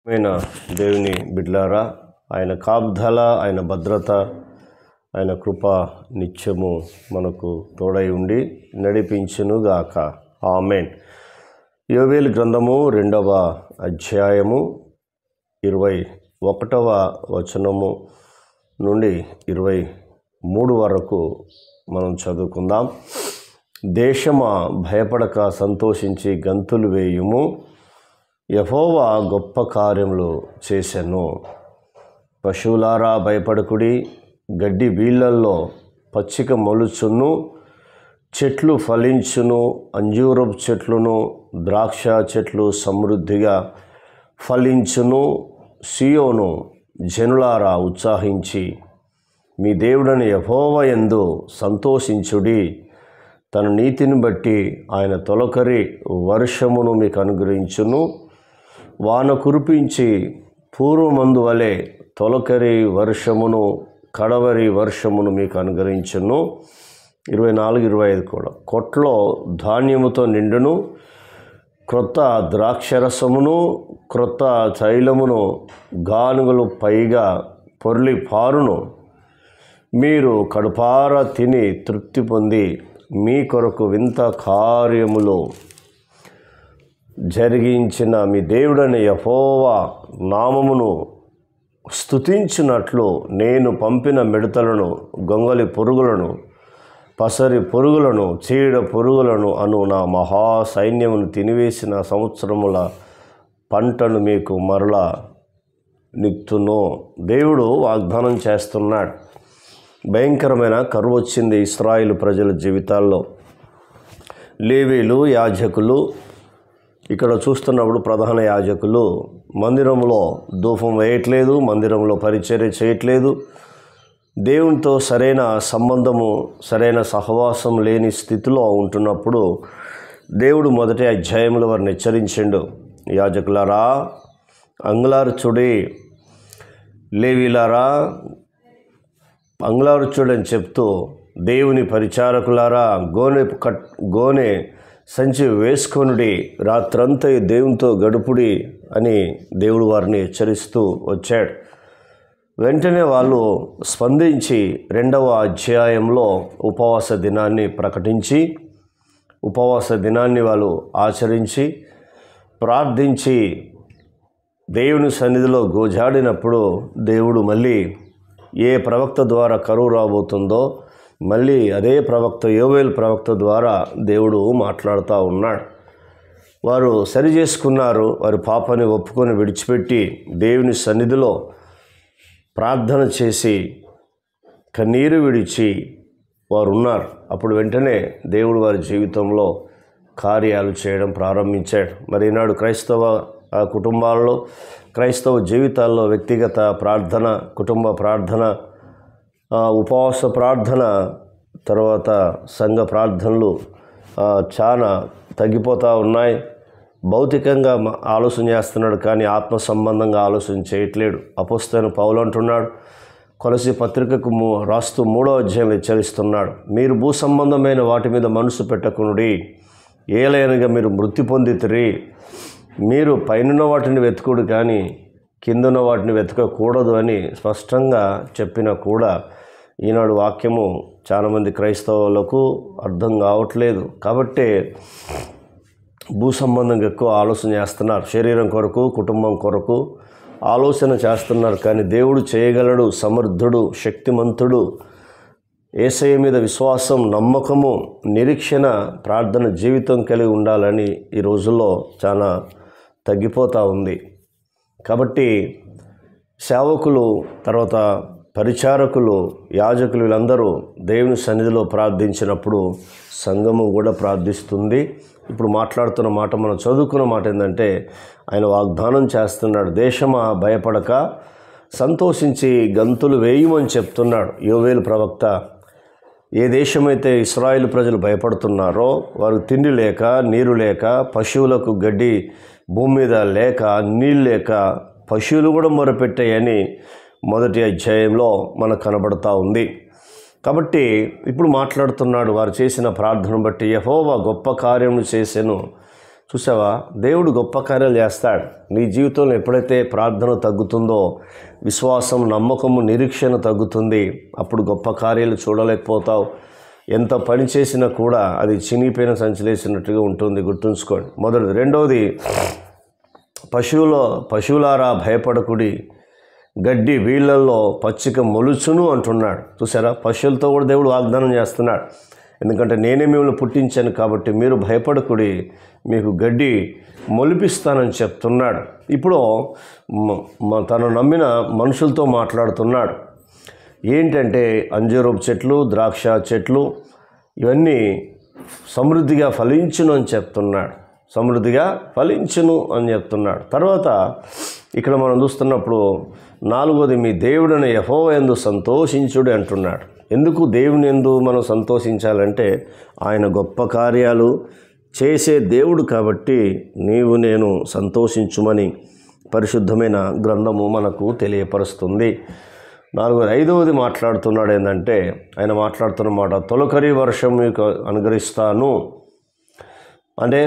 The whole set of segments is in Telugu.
అయిన దేవుని బిడ్లారా, ఆయన కాపుదల, ఆయన భద్రత, ఆయన కృప నిత్యము మనకు తోడై ఉండి నడిపించునుగాక. ఆమేన్. యోవేలు గ్రంథము 2వ అధ్యాయము 21వ వచనము నుండి 23 వరకు మనం చదువుకుందాం. దేశమా భయపడక సంతోషించి గంతులు వేయుము, యెహోవా గొప్ప కార్యములు చేసెను. పశువులారా భయపడకుడి, గడ్డి వీళ్ళల్లో పచ్చిక మొలుచును, చెట్లు ఫలించును, అంజూరపు చెట్లును ద్రాక్ష చెట్లు సమృద్ధిగా ఫలించును. సియోను జనులారా ఉత్సాహించి మీ దేవుడని యెహోవా యందు సంతోషించుడి. తన నీతిని బట్టి ఆయన తొలకరి వర్షమును మీకు అనుగ్రహించును. వాన కురిపించి పూర్వమందు వలె తొలకరి వర్షమును కడవరి వర్షమును మీకు అనుగ్రహించును. 24-25 కూడా. కొట్లో ధాన్యముతో నిండును, క్రొత్త ద్రాక్షరసమును క్రొత్త తైలమును గానుగలు పైగా పొర్లి పారును. మీరు కడుపార తిని తృప్తి పొంది మీ కొరకు వింత కార్యములు జరిగించిన మీ దేవుడైన యెహోవా నామమును స్తుతించినట్లు నేను పంపిన మిడతలను, గొంగలి పురుగులను, పసరి పురుగులను, చీడ పురుగులను అను నా మహా సైన్యమును తినివేసిన సంవత్సరముల పంటను మీకు మరలా నిక్తును. దేవుడు వాగ్దానం చేస్తున్నాడు. భయంకరమైన కరువు వచ్చింది ఇశ్రాయేలు ప్రజల జీవితాల్లో. లేవీలు, యాజకులు, ఇక్కడ చూస్తున్నప్పుడు ప్రధాన యాజకులు మందిరంలో ధూపం వేయట్లేదు, మందిరంలో పరిచర్య చేయట్లేదు. దేవునితో సరైన సంబంధము, సరైన సహవాసం లేని స్థితిలో ఉంటున్నప్పుడు దేవుడు మొదటి అధ్యాయంలో వారిని హెచ్చరించిండు. యాజకులారా అంగుళార్చుడి, లేవీలారా అంగుళార్చుడని చెప్తూ, దేవుని పరిచారకులారా గోనె సంచి వేసుకొనుడి, రాత్రంతా దేవునితో గడుపుడి అని దేవుడు వారిని హెచ్చరిస్తూ వచ్చాడు. వెంటనే వాళ్ళు స్పందించి 2వ అధ్యాయంలో ఉపవాస దినాన్ని ప్రకటించి, ఉపవాస దినాన్ని వాళ్ళు ఆచరించి ప్రార్థించి దేవుని సన్నిధిలో గోజాడినప్పుడు దేవుడు మళ్ళీ ఏ ప్రవక్త ద్వారా కరువు రాబోతుందో మళ్ళీ అదే ప్రవక్త యోవేలు ప్రవక్త ద్వారా దేవుడు మాట్లాడుతూ ఉన్నాడు. వారు సరి చేసుకున్నారు. వారి పాపాన్ని ఒప్పుకొని విడిచిపెట్టి దేవుని సన్నిధిలో ప్రార్థన చేసి కన్నీరు విడిచి వారు ఉన్నారు. అప్పుడు వెంటనే దేవుడు వారి జీవితంలో కార్యాలు చేయడం ప్రారంభించాడు. మరి ఈనాడు క్రైస్తవ కుటుంబాల్లో, క్రైస్తవ జీవితాల్లో వ్యక్తిగత ప్రార్థన, కుటుంబ ప్రార్థన, ఉపవాస ప్రార్థన, తర్వాత సంఘ ప్రార్థనలు చాలా తగ్గిపోతూ ఉన్నాయి. భౌతికంగా ఆలోచన చేస్తున్నాడు కానీ ఆత్మ సంబంధంగా ఆలోచన చేయట్లేడు. అపోస్తలుడైన పౌలు అంటున్నాడు, కొలస్సీ పత్రికకు రాస్తూ 3వ అధ్యాయంలో హెచ్చరిస్తున్నాడు, మీరు భూ సంబంధమైన వాటి మీద మనసు పెట్టకునుడి, ఏలైనగా మీరు మృతి పొందితిరి. మీరు పైనున్న వాటిని వెతుకుడు కానీ కిందున్న వాటిని వెతకకూడదు అని స్పష్టంగా చెప్పినా కూడా ఈనాడు వాక్యము చాలామంది క్రైస్తవులకు అర్థం కావట్లేదు. కాబట్టి భూ సంబంధంగా ఎక్కువ ఆలోచన చేస్తున్నారు. శరీరం కొరకు, కుటుంబం కొరకు ఆలోచన చేస్తున్నారు. కానీ దేవుడు చేయగలడు, సమర్థుడు, శక్తిమంతుడు. యేసయ్య మీద విశ్వాసం, నమ్మకము, నిరీక్షణ, ప్రార్థన జీవితం కలిగి ఉండాలని ఈ రోజుల్లో చాలా తగ్గిపోతూ ఉంది. కాబట్టి సేవకులు, తర్వాత పరిచారకులు, యాజకులు వీళ్ళందరూ దేవుని సన్నిధిలో ప్రార్థించినప్పుడు సంఘము కూడా ప్రార్థిస్తుంది. ఇప్పుడు మాట్లాడుతున్న మాట, మనం చదువుకున్న మాట ఏంటంటే ఆయన వాగ్దానం చేస్తున్నాడు. దేశమా భయపడక సంతోషించి గంతులు వేయమని చెప్తున్నాడు యోవేలు ప్రవక్త. ఏ దేశమైతే ఇశ్రాయేలు ప్రజలు భయపడుతున్నారో, వారు తిండి లేక, నీరు లేక, పశువులకు గడ్డి భూమి మీద లేక, నీళ్ళు లేక పశువులు కూడా మొరపెట్టాయని మొదటి అధ్యాయంలో మనకు కనబడతా ఉంది. కాబట్టి ఇప్పుడు మాట్లాడుతున్నాడు వారు చేసిన ప్రార్థన బట్టి యెహోవా గొప్ప కార్యము చేసెను. చూసావా, దేవుడు గొప్ప కార్యాలు చేస్తాడు. నీ జీవితంలో ఎప్పుడైతే ప్రార్థన తగ్గుతుందో, విశ్వాసం, నమ్మకము, నిరీక్షణ తగ్గుతుంది. అప్పుడు గొప్ప కార్యాలు చూడలేకపోతావు. ఎంత పని చేసినా కూడా అది చినిగిపోయిన సంచలేసినట్టుగా ఉంటుంది. గుర్తుంచుకోండి. మొదటిది. రెండవది, పశువులారా భయపడకుడి, గడ్డి వీళ్ళల్లో పచ్చిక మొలుచును అంటున్నాడు. చూసారా, పశువులతో కూడా దేవుడు వాగ్దానం చేస్తున్నాడు. ఎందుకంటే నేనే మిమ్మల్ని పుట్టించాను కాబట్టి మీరు భయపడకుడి, మీకు గడ్డి మొలిపిస్తానని చెప్తున్నాడు. ఇప్పుడు తను నమ్మిన మనుషులతో మాట్లాడుతున్నాడు. ఏంటంటే అంజూరపు చెట్లు, ద్రాక్ష చెట్లు ఇవన్నీ సమృద్ధిగా ఫలించును అని చెప్తున్నాడు. సమృద్ధిగా ఫలించును అని చెప్తున్నాడు. తర్వాత ఇక్కడ మనం చూస్తున్నప్పుడు 4వది, మీ దేవుడైన యెహోవా యందు సంతోషించుడి అంటున్నాడు. ఎందుకు దేవుని యందు మనం సంతోషించాలంటే ఆయన గొప్ప కార్యాలు చేసే దేవుడు కాబట్టి నీవు నేను సంతోషించుమని పరిశుద్ధమైన గ్రంథము మనకు తెలియపరుస్తుంది. 5వది మాట్లాడుతున్నాడు ఏంటంటే, ఆయన మాట్లాడుతున్న మాట, తొలకరి వర్షం మీకు అనుగ్రహిస్తాను. అంటే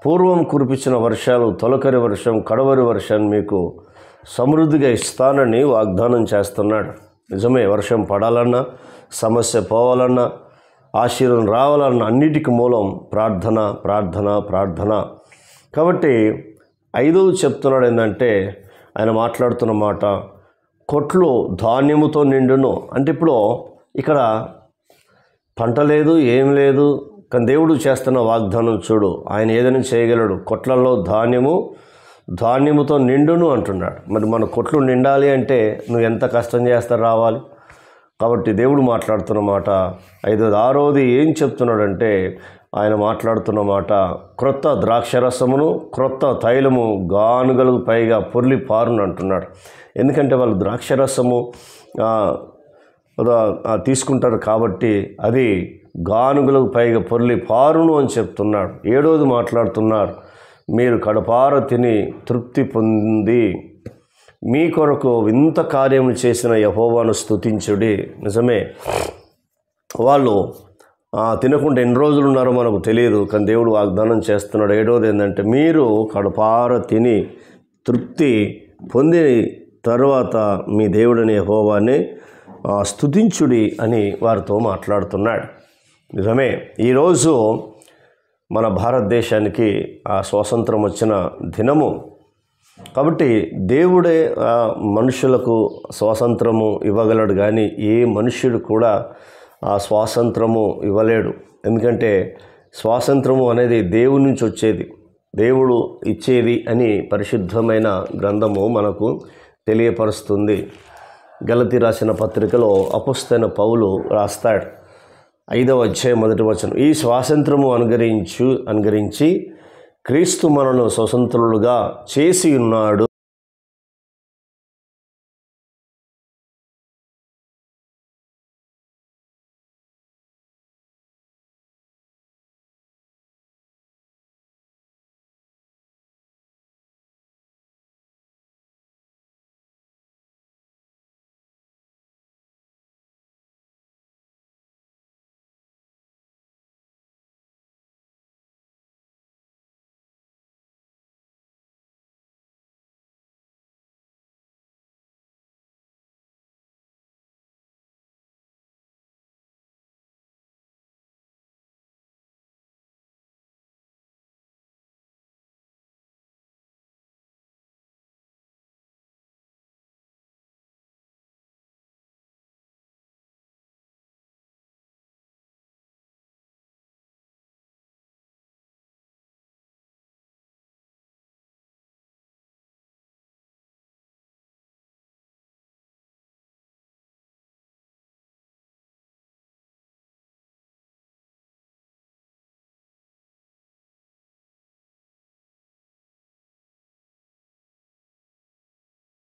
పూర్వం కురిపించిన వర్షాలు, తొలకరి వర్షం, కడవరి వర్షం మీకు సమృద్ధిగా ఇస్తానని వాగ్దానం చేస్తున్నాడు. నిజమే, వర్షం పడాలన్నా, సమస్య పోవాలన్నా, ఆశీర్వాదం రావాలన్నా అన్నిటికీ మూలం ప్రార్థన, ప్రార్థన, ప్రార్థన. కాబట్టి 5వది చెప్తున్నాడు ఏంటంటే, ఆయన మాట్లాడుతున్న మాట, కొట్లు ధాన్యముతో నిండును. అంటే ఇప్పుడు ఇక్కడ పంట లేదు, ఏం లేదు, కానీ దేవుడు చేస్తున్న వాగ్దానం చూడు. ఆయన ఏదైనా చేయగలడు. కొట్లలో ధాన్యముతో నిండును అంటున్నాడు. మరి మన కొట్లు నిండాలి అంటే నువ్వు ఎంత కష్టం చేస్తా రావాలి. కాబట్టి దేవుడు మాట్లాడుతున్న మాట 5వది. 6వది ఏం చెప్తున్నాడంటే, ఆయన మాట్లాడుతున్న మాట, క్రొత్త ద్రాక్షరసమును క్రొత్త తైలము గానుగలకు పైగా పొర్లి పారును అంటున్నాడు. ఎందుకంటే వాళ్ళు ద్రాక్షరసము తీసుకుంటారు కాబట్టి అది గానుగలకు పైగా పొర్లి పారును అని చెప్తున్నాడు. 7వది మాట్లాడుతున్నారు, మీరు కడపార తిని తృప్తి పొంది మీ కొరకు వింత కార్యములు చేసిన యెహోవాను స్తుతించుడి. నిజమే, వాళ్ళు తినకుండా ఎన్ని రోజులు ఉన్నారో మనకు తెలియదు, కానీ దేవుడు వాగ్దానం చేస్తున్నాడు. 7వది ఏంటంటే, మీరు కడపార తిని తృప్తి పొంది తర్వాత మీ దేవుడిని యెహోవాని స్తుతించుడి అని వారితో మాట్లాడుతున్నాడు. నిజమే, ఈరోజు మన భారతదేశానికి స్వాతంత్రం వచ్చిన దినము కాబట్టి దేవుడే మనుషులకు స్వాతంత్రము ఇవ్వగలడు, కానీ ఏ మనుష్యుడు కూడా ఆ స్వాతంత్రము ఇవ్వలేడు. ఎందుకంటే స్వాతంత్రము అనేది దేవుడి నుంచి వచ్చేది, దేవుడు ఇచ్చేది అని పరిశుద్ధమైన గ్రంథము మనకు తెలియపరుస్తుంది. గలతీ రాసిన పత్రికలో అపొస్తలుడైన పౌలు రాస్తాడు, 5వ అధ్యాయం 1వ వచనం, ఈ స్వాతంత్రము అనుగరించి క్రీస్తు మనను స్వతంత్రులుగా చేసి ఉన్నాడు